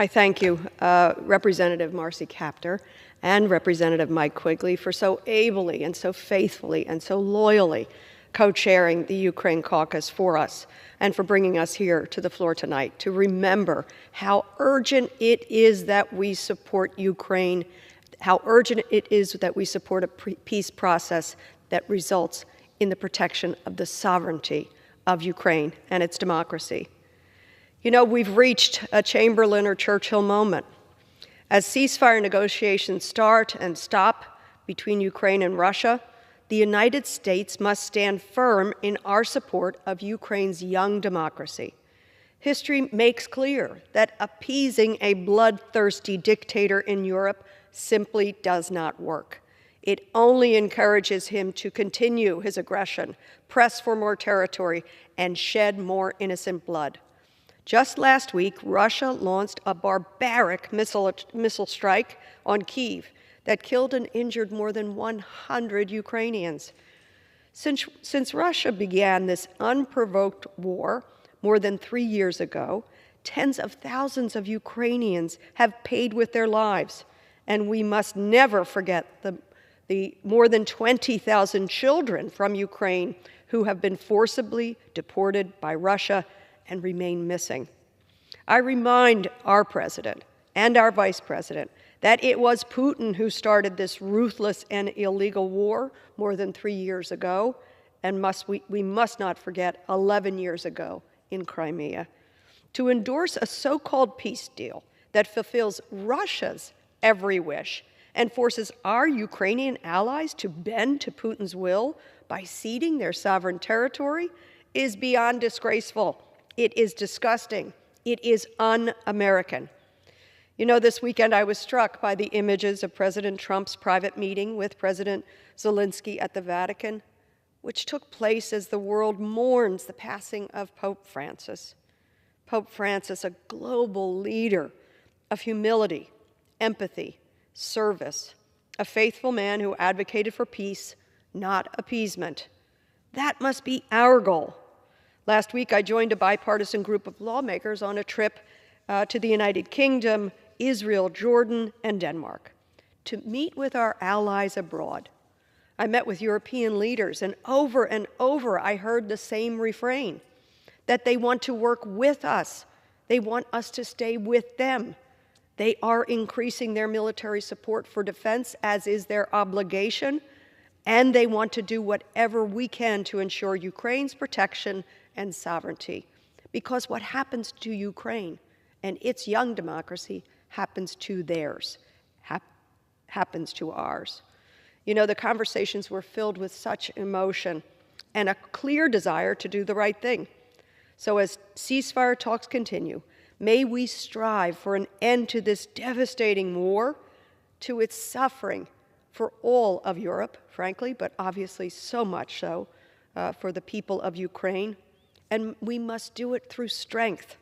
I thank you, Representative Marcy Kaptur and Representative Mike Quigley for so ably and so faithfully and so loyally co-chairing the Ukraine caucus for us and for bringing us here to the floor tonight to remember how urgent it is that we support Ukraine, how urgent it is that we support a peace process that results in the protection of the sovereignty of Ukraine and its democracy. You know, we've reached a Chamberlain or Churchill moment. As ceasefire negotiations start and stop between Ukraine and Russia, the United States must stand firm in our support of Ukraine's young democracy. History makes clear that appeasing a bloodthirsty dictator in Europe simply does not work. It only encourages him to continue his aggression, press for more territory, and shed more innocent blood. Just last week, Russia launched a barbaric missile strike on Kyiv that killed and injured more than 100 Ukrainians. Since Russia began this unprovoked war more than 3 years ago, tens of thousands of Ukrainians have paid with their lives, and we must never forget the more than 20,000 children from Ukraine who have been forcibly deported by Russia and remain missing. I remind our president and our vice president that it was Putin who started this ruthless and illegal war more than 3 years ago, and we must not forget 11 years ago in Crimea. To endorse a so-called peace deal that fulfills Russia's every wish and forces our Ukrainian allies to bend to Putin's will by ceding their sovereign territory is beyond disgraceful. It is disgusting. It is un-American. You know, this weekend I was struck by the images of President Trump's private meeting with President Zelensky at the Vatican, which took place as the world mourns the passing of Pope Francis. Pope Francis, a global leader of humility, empathy, service, a faithful man who advocated for peace, not appeasement. That must be our goal. Last week, I joined a bipartisan group of lawmakers on a trip to the United Kingdom, Israel, Jordan, and Denmark to meet with our allies abroad. I met with European leaders, and over I heard the same refrain, that they want to work with us. They want us to stay with them. They are increasing their military support for defense, as is their obligation, and they want to do whatever we can to ensure Ukraine's protection and sovereignty. Because what happens to Ukraine and its young democracy happens to theirs, happens to ours. You know, the conversations were filled with such emotion and a clear desire to do the right thing. So as ceasefire talks continue, may we strive for an end to this devastating war, to its suffering for all of Europe, frankly, but obviously so much so for the people of Ukraine. And we must do it through strength.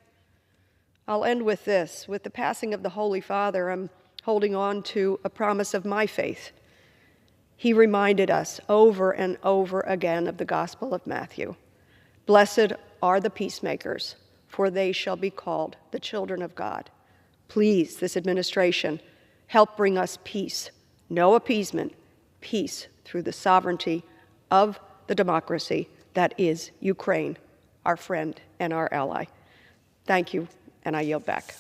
I'll end with this. With the passing of the Holy Father, I'm holding on to a promise of my faith. He reminded us over and over again of the Gospel of Matthew. Blessed are the peacemakers, for they shall be called the children of God. Please, this administration, help bring us peace, no appeasement, peace through the sovereignty of the democracy that is Ukraine, our friend and our ally. Thank you, and I yield back.